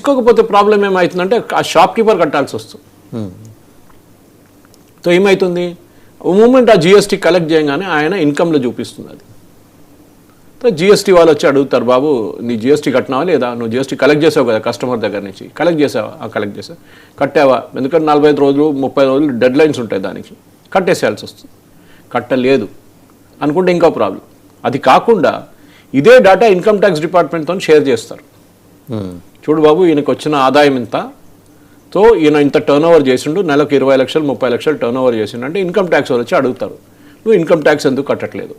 తీసుకోకపోతే ప్రాబ్లం ఏమవుతుందంటే ఆ షాప్ కీపర్ కట్టాల్సి వస్తుంది. సో ఏమవుతుంది, మూమెంట్ ఆ జిఎస్టీ కలెక్ట్ చేయగానే ఆయన ఇన్కంలో చూపిస్తుంది అది. సో జిఎస్టీ వాళ్ళు వచ్చి అడుగుతారు, బాబు నీ జిఎస్టీ కట్టినావా లేదా, నువ్వు జిఎస్టీ కలెక్ట్ చేసావు కదా కస్టమర్ దగ్గర నుంచి, కలెక్ట్ చేసావా, కలెక్ట్ చేసావు, కట్టావా, ఎందుకంటే 45 రోజులు 30 రోజులు డెడ్ లైన్స్ ఉంటాయి దానికి, కట్టేసేయాల్సి వస్తుంది. కట్టలేదు అనుకుంటే ఇంకో ప్రాబ్లం. అది కాకుండా ఇదే డేటా ఇన్కమ్ ట్యాక్స్ డిపార్ట్మెంట్తో షేర్ చేస్తారు. చూడు బాబు ఈయనకు వచ్చిన ఆదాయం ఇంత, సో ఈయన ఇంత టర్న్ ఓవర్ చేసిండు, నెలకు 20 లక్షలు 30 లక్షలు టర్న్ ఓవర్ చేసిండు అంటే ఇన్కమ్ ట్యాక్స్ వాళ్ళు వచ్చి అడుగుతారు, నువ్వు ఇన్కమ్ ట్యాక్స్ ఎందుకు కట్టట్లేదు.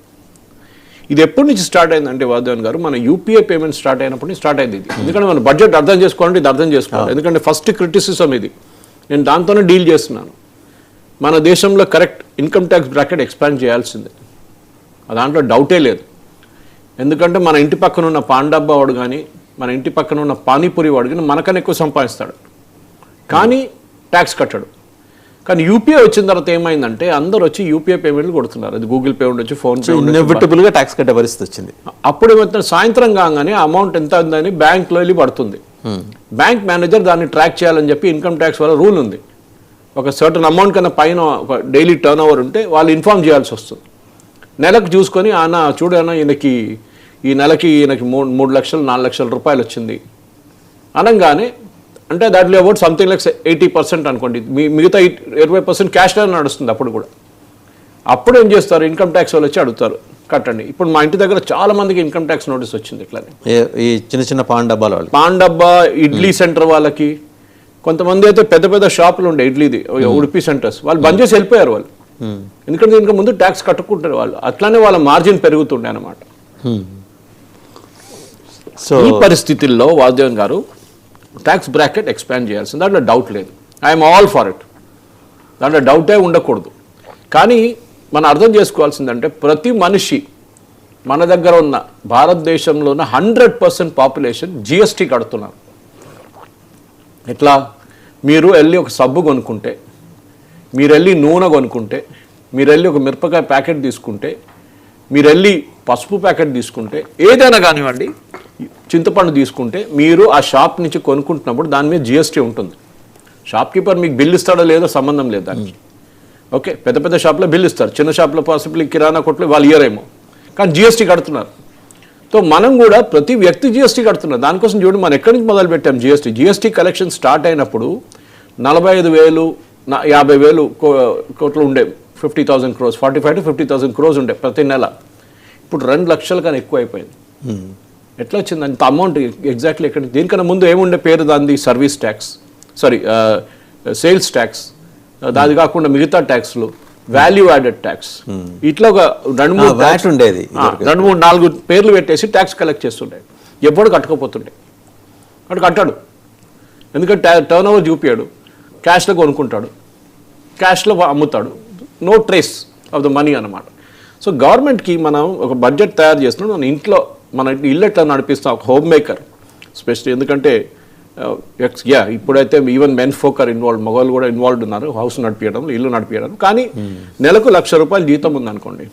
ఇది ఎప్పటి నుంచి స్టార్ట్ అయిందంటే వాసుదేవన్ గారు, మన యూపీఐ పేమెంట్ స్టార్ట్ అయినప్పటి నుంచి స్టార్ట్ అయింది ఇది. ఎందుకంటే మన బడ్జెట్ అర్థం చేసుకోవాలంటే ఇది అర్థం చేసుకోవాలి. ఎందుకంటే ఫస్ట్ క్రిటిసిజం ఇది, నేను దాంతోనే డీల్ చేస్తున్నాను. మన దేశంలో correct income tax bracket expand చేయాల్సిందే, దాంట్లో డౌటే లేదు. ఎందుకంటే మన ఇంటి పక్కన ఉన్న పాండబ్బా వాడు కానీ మన ఇంటి పక్కన ఉన్న పానీపూరి వాడు కానీ మనకన్నా ఎక్కువ సంపాదిస్తాడు, కానీ ట్యాక్స్ కట్టడు. కానీ యూపీఐ వచ్చిన తర్వాత ఏమైందంటే అందరూ వచ్చి యూపీఐ పేమెంట్లు కొడుతున్నారు. అది గూగుల్ పే ఉండొచ్చు, ఫోన్ పే, ఇన్ఎవిటబుల్గా ట్యాక్స్ కట్టే పరిస్థితి వచ్చింది. అప్పుడు ఏమవుతుంది, సాయంత్రం కాగానే అమౌంట్ ఎంత ఉందని బ్యాంక్లో వెళ్ళి పడుతుంది. బ్యాంక్ మేనేజర్ దాన్ని ట్రాక్ చేయాలని చెప్పి ఇన్కమ్ ట్యాక్స్ వల్ల రూల్ ఉంది. ఒక సర్టన్ అమౌంట్ కన్నా పైన ఒక డైలీ టర్న్ ఓవర్ ఉంటే వాళ్ళు ఇన్ఫార్మ్ చేయాల్సి వస్తుంది. నెలకు చూసుకొని చూడనా ఈయనకి ఈ నెలకి ఈయనకి 3 లక్షలు 4 లక్షల రూపాయలు వచ్చింది అనగానే, అంటే దాంట్లో అబౌట్ సంథింగ్ లైక్ 80% అనుకోండి, మిగతా 20% క్యాష్లో నడుస్తుంది. అప్పుడు కూడా అప్పుడు ఏం చేస్తారు, ఇన్కమ్ ట్యాక్స్ వాళ్ళు వచ్చి అడుగుతారు కట్టండి. ఇప్పుడు మా ఇంటి దగ్గర చాలా మందికి ఇన్కమ్ ట్యాక్స్ నోటీస్ వచ్చింది. ఇట్లానే ఈ చిన్న చిన్న పాన్ డబ్బా ఇడ్లీ సెంటర్ వాళ్ళకి, కొంతమంది అయితే పెద్ద పెద్ద షాపులు ఉండే ఇడ్లీది ఉడిపి సెంటర్స్, వాళ్ళు బంద్ చేసి వెళ్ళిపోయారు వాళ్ళు. ఎందుకంటే దీనికి ముందు ట్యాక్స్ కట్టుకుంటారు వాళ్ళు, అట్లానే వాళ్ళ మార్జిన్ పెరుగుతుండే అనమాట. సో ఈ పరిస్థితుల్లో వాసుదేవన్ గారు ట్యాక్స్ బ్రాకెట్ ఎక్స్పాండ్ చేయాల్సింది, దాంట్లో డౌట్ లేదు. ఐఎమ్ ఆల్ ఫర్ ఇట్, దాంట్లో డౌటే ఉండకూడదు. కానీ మనం అర్థం చేసుకోవాల్సిందంటే ప్రతి మనిషి మన దగ్గర ఉన్న భారతదేశంలో ఉన్న 100% పాపులేషన్ జిఎస్టీ కడుతున్నారు. ఎట్లా, మీరు వెళ్ళి ఒక సబ్బు కొనుక్కుంటే, మీరు వెళ్ళి నూనె కొనుక్కుంటే, మీరు వెళ్ళి ఒక మిరపకాయ ప్యాకెట్ తీసుకుంటే, మీరు వెళ్ళి పసుపు ప్యాకెట్ తీసుకుంటే, ఏదైనా కానివ్వండి, చింతపండు తీసుకుంటే, మీరు ఆ షాప్ నుంచి కొనుక్కుంటున్నప్పుడు దాని మీద జిఎస్టీ ఉంటుంది. షాప్ కీపర్ మీకు బిల్ ఇస్తాడో లేదో సంబంధం లేదు దానికి. ఓకే, పెద్ద పెద్ద షాప్లో బిల్ ఇస్తారు, చిన్న షాప్లో పాసిబుల్ కిరాణా కొట్లు వాళ్ళు ఇయరేమో, కానీ జిఎస్టీ కడుతున్నారు. సో మనం కూడా ప్రతి వ్యక్తి జిఎస్టీ కడుతున్నారు. దానికోసం చూడండి మనం ఎక్కడి నుంచి మొదలు పెట్టాం జిఎస్టీ కలెక్షన్ స్టార్ట్ అయినప్పుడు 45,000 50,000 కోట్లు ఉండే, 50,000 crores, 45 to 50,000 crores ఉండే ప్రతి నెల. ఇప్పుడు 2 లక్షల కన్నా ఎక్కువ అయిపోయింది. ఎట్లా వచ్చింది అంత అమౌంట్ ఎగ్జాక్ట్లీ ఎక్కడ? దీనికన్నా ముందు ఏముండే పేరు దాన్ని సర్వీస్ ట్యాక్స్, సేల్స్ ట్యాక్స్, అది కాకుండా మిగతా ట్యాక్స్లు, వాల్యూ యాడెడ్ ట్యాక్స్, ఇట్లా ఒక 2-3 ఉండేది, 2-4 పేర్లు పెట్టేసి ట్యాక్స్ కలెక్ట్ చేస్తుండే. ఎప్పుడు కట్టకపోతుండే, అటు కట్టాడు. ఎందుకంటే టర్న్ ఓవర్ చూపించాడు, క్యాష్లో కొనుక్కుంటాడు, క్యాష్లో అమ్ముతాడు, no trace of the money అన్నమాట. సో గవర్నమెంట్కి మనం ఒక బడ్జెట్ తయారు చేస్తున్నాం, మన ఇంట్లో మన ఇల్లు ఎట్లా నడిపిస్తాం, ఒక హోమ్ మేకర్ స్పెషల్లీ. ఎందుకంటే ఇప్పుడైతే even men folk are involve, మగవాళ్ళు కూడా ఇన్వాల్వ్డ్ ఉన్నారు హౌస్ నడిపించడం, ఇల్లు నడిపించడం. కానీ నెలకు 1,00,000 రూపాయలు జీతం ఉందనుకోండి,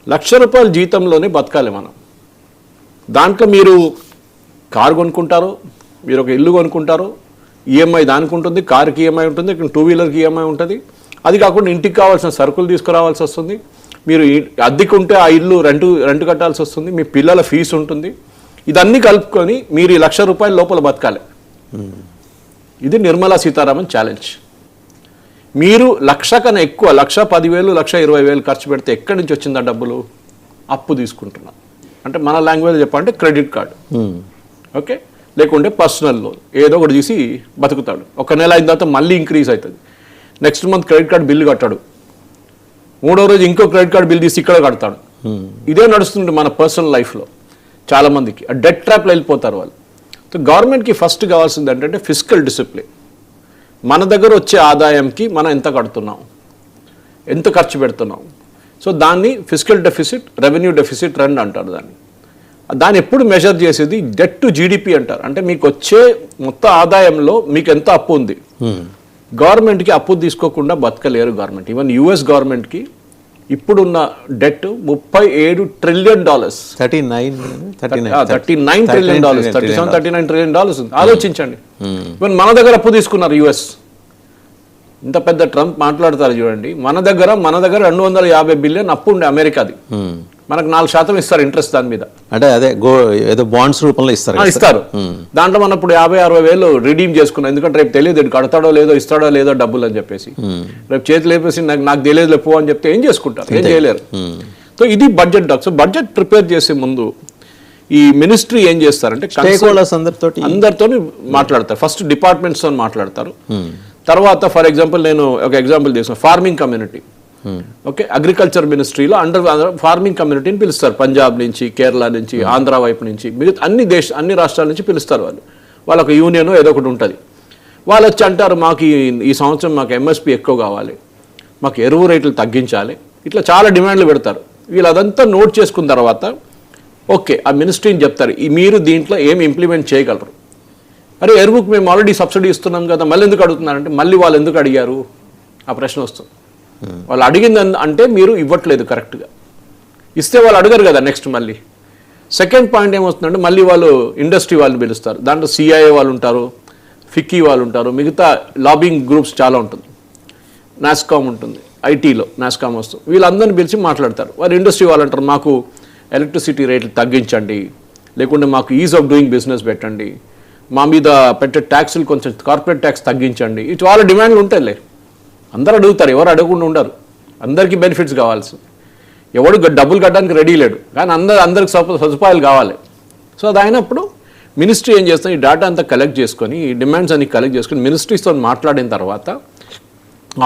1,00,000 రూపాయల జీతంలోనే బతకాలి మనం. దాంట్లో మీరు కారు కొనుక్కుంటారు, మీరు ఒక ఇల్లు కొనుక్కుంటారు, ఈఎంఐ దానికి ఉంటుంది, కార్కి ఈఎంఐ ఉంటుంది, 2 వీలర్కి ఈఎంఐ ఉంటుంది. అది కాకుండా ఇంటికి కావాల్సిన సరుకులు తీసుకురావాల్సి వస్తుంది, మీరు అద్దెకుంటే ఆ ఇల్లు రెంట్ కట్టాల్సి వస్తుంది, మీ పిల్లల ఫీజు ఉంటుంది. ఇదన్నీ కలుపుకొని మీరు 1,00,000 రూపాయల లోపల బతకాలి. ఇది నిర్మలా సీతారామన్ ఛాలెంజ్. మీరు 1,00,000 కన్నా ఎక్కువ, 1,10,000, 1,20,000 ఖర్చు పెడితే ఎక్కడి నుంచి వచ్చిందా డబ్బులు? అప్పు తీసుకుంటున్నాం. అంటే మన లాంగ్వేజ్ చెప్పాలంటే క్రెడిట్ కార్డు, ఓకే, లేకుంటే పర్సనల్ లోన్, ఏదో ఒకటి తీసి బతుకుతాడు. ఒక నెల అయిన తర్వాత మళ్ళీ ఇంక్రీజ్ అవుతుంది. Next month credit card bill కట్టాడు, 3వ రోజు ఇంకో క్రెడిట్ కార్డు బిల్ తీసి ఇక్కడ కడతాడు. ఇదే నడుస్తుంది మన పర్సనల్ లైఫ్లో. చాలామందికి ఆ డెట్ ట్రాప్లో వెళ్ళిపోతారు వాళ్ళు. సో గవర్నమెంట్కి ఫస్ట్ కావాల్సింది ఏంటంటే ఫిస్కల్ డిసిప్లిన్. మన దగ్గర వచ్చే ఆదాయంకి మనం ఎంత కడుతున్నాం, ఎంత ఖర్చు పెడుతున్నాం. సో దాన్ని ఫిస్కల్ డెఫిసిట్, రెవెన్యూ డెఫిసిట్ రెండు అంటారు. దాన్ని ఎప్పుడు మెజర్ చేసేది డెట్ టు జీడిపి అంటారు. అంటే మీకు వచ్చే మొత్తం ఆదాయంలో మీకు ఎంత అప్పు ఉంది. గవర్నమెంట్కి అప్పు తీసుకోకుండా బతకలేరు గవర్నమెంట్. ఈవెన్ యుఎస్ గవర్నమెంట్కి ఇప్పుడున్న డెట్ $37 ట్రిలియన్. $39 ట్రిలియన్, $37-39 ట్రిలియన్ ఉంది. ఆలోచించండి. మరి మన దగ్గర అప్పు తీసుకున్నారు యుఎస్. ఇంత పెద్ద ట్రంప్ మాట్లాడతారు చూడండి. మన దగ్గర 250 బిలియన్ అప్పు ఉండే అమెరికాది. మనకు 4% ఇస్తారు ఇంట్రెస్ట్ దాని మీద. అంటే అదే ఏదో బాండ్స్ రూపంలో ఇస్తారు. దాంట్లో మనం ఇప్పుడు 50-60 వేలు రిడీమ్ చేసుకున్నాం. ఎందుకంటే రేపు తెలియదు కడతాడో లేదో ఇస్తాడో లేదో డబ్బులు అని చెప్పేసి. రేపు చేతులు లేపేసి నాకు తెలియదు లేపో అని చెప్తే ఏం చేసుకుంటారు? ఏం చేయలేరు. సో ఇది budget doc. So budget prepare చేసే ముందు ఈ మినిస్ట్రీ ఏం చేస్తారంటే అందరితో మాట్లాడతారు. ఫస్ట్ డిపార్ట్మెంట్స్ తో మాట్లాడతారు. తర్వాత ఫర్ ఎగ్జాంపుల్ నేను ఒక ఎగ్జాంపుల్ తీసుకున్నాను. ఫార్మింగ్ కమ్యూనిటీ, ఓకే, అగ్రికల్చర్ మినిస్ట్రీలో ఫార్మింగ్ కమ్యూనిటీని పిలుస్తారు. పంజాబ్ నుంచి, కేరళ నుంచి, ఆంధ్ర వైపు నుంచి, మిగతా అన్ని రాష్ట్రాల నుంచి పిలుస్తారు. వాళ్ళొక యూనియన్ ఏదో ఒకటి ఉంటుంది. వాళ్ళు వచ్చి అంటారు మాకు ఈ సంవత్సరం మాకు ఎంఎస్పి ఎక్కువ కావాలి, మాకు ఎరువు రేట్లు తగ్గించాలి, ఇట్లా చాలా డిమాండ్లు పెడతారు. వీళ్ళు అదంతా నోట్ చేసుకున్న తర్వాత ఓకే ఆ మినిస్ట్రీని చెప్తారు మీరు దీంట్లో ఏమి ఇంప్లిమెంట్ చేయగలరు. అరే ఎరువుకు మేము ఆల్రెడీ సబ్సిడీ ఇస్తున్నాం కదా, మళ్ళీ ఎందుకు అడుగుతున్నారంటే మళ్ళీ వాళ్ళు ఎందుకు అడిగారు ఆ ప్రశ్న వస్తుంది. వాళ్ళు అడిగింది అంటే మీరు ఇవ్వట్లేదు కరెక్ట్గా. ఇస్తే వాళ్ళు అడగరు కదా నెక్స్ట్ మళ్ళీ. సెకండ్ పాయింట్ ఏమవుతుందంటే మళ్ళీ వాళ్ళు ఇండస్ట్రీ వాళ్ళు పిలుస్తారు. దాంట్లో సిఐఏ వాళ్ళు ఉంటారు, ఫిక్కీ వాళ్ళు ఉంటారు, మిగతా లాబింగ్ గ్రూప్స్ చాలా ఉంటుంది, నాస్కామ్ ఉంటుంది, ఐటీలో నాస్కామ్ వస్తుంది. వీళ్ళందరినీ పిలిచి మాట్లాడతారు. వాళ్ళు ఇండస్ట్రీ వాళ్ళు అంటారు మాకు ఎలక్ట్రిసిటీ రేట్లు తగ్గించండి, లేకుంటే మాకు ఈజ్ ఆఫ్ డూయింగ్ బిజినెస్ పెట్టండి, మా మీద పెట్టే ట్యాక్సులు కొంచెం కార్పొరేట్ ట్యాక్స్ తగ్గించండి. ఇటు వాళ్ళ డిమాండ్లు ఉంటాయిలే. అందరు అడుగుతారు, ఎవరు అడగకుండా ఉండరు. అందరికీ బెనిఫిట్స్ కావాల్సి. ఎవడు డబ్బులు కట్టడానికి రెడీ లేడు, కానీ అందరికి సదుపాయాలు కావాలి. సో అది అయినప్పుడు మినిస్ట్రీ ఏం చేస్తుంది, ఈ డేటా అంతా కలెక్ట్ చేసుకొని, ఈ డిమాండ్స్ అన్ని కలెక్ట్ చేసుకొని మినిస్ట్రీస్తో మాట్లాడిన తర్వాత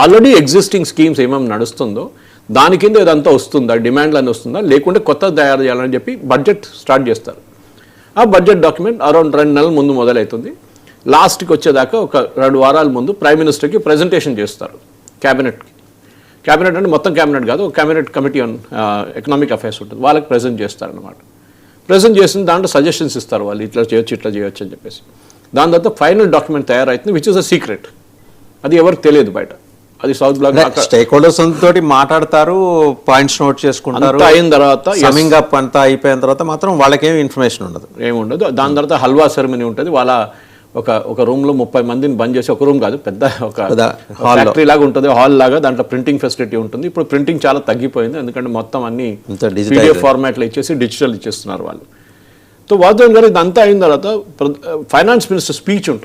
ఆల్రెడీ ఎగ్జిస్టింగ్ స్కీమ్స్ ఏమేమి నడుస్తుందో దాని కింద ఇదంతా వస్తుందా, డిమాండ్లు అని వస్తుందా, లేకుంటే కొత్త తయారు చేయాలని చెప్పి బడ్జెట్ స్టార్ట్ చేస్తారు. ఆ బడ్జెట్ డాక్యుమెంట్ అరౌండ్ 2 నెలల ముందు మొదలవుతుంది. లాస్ట్కి వచ్చేదాకా ఒక 2 వారాల ముందు ప్రైమ్ మినిస్టర్కి ప్రజెంటేషన్ చేస్తారు. క్యాబినెట్కి. క్యాబినెట్ అంటే మొత్తం క్యాబినెట్ కాదు, cabinet committee on economic affairs ఉంటుంది, వాళ్ళకి ప్రజెంట్ చేస్తారనమాట. ప్రజెంట్ చేసిన దాంట్లో సజెషన్స్ ఇస్తారు వాళ్ళు, ఇట్లా చేయొచ్చు అని చెప్పేసి. దాని తర్వాత ఫైనల్ డాక్యుమెంట్ తయారవుతుంది, విచ్ ఇస్ అ సీక్రెట్. అది ఎవరికి తెలియదు బయట. అది సౌత్ బ్లాక్ స్టేక్ హోల్డర్స్ తోటి మాట్లాడతారు, పాయింట్స్ నోట్ చేసుకుంటారు. అయిన తర్వాత సమింగ్ అప్ అంతా అయిపోయిన తర్వాత మాత్రం వాళ్ళకేం ఇన్ఫర్మేషన్ ఉండదు, ఏముండదు. దాని తర్వాత హల్వా సెరమనీ ఉంటుంది. వాళ్ళ ఒక రూమ్ లో 30 మందిని బంద్ చేసి, ఒక రూమ్ కాదు పెద్ద ఒక ఫ్యాక్టరీ లాగా ఉంటుంది, హాల్ లాగా. దాంట్లో ప్రింటింగ్ ఫెసిలిటీ ఉంటుంది. ఇప్పుడు ప్రింటింగ్ చాలా తగ్గిపోయింది, ఎందుకంటే మొత్తం అన్ని పీడిఎఫ్ ఫార్మాట్లో ఇచ్చేసి డిజిటల్ ఇచ్చేస్తున్నారు వాళ్ళు. సో వాస్తవం గారు ఇదంతా అయిన తర్వాత ఫైనాన్స్ మినిస్టర్ స్పీచ్ ఉంటుంది.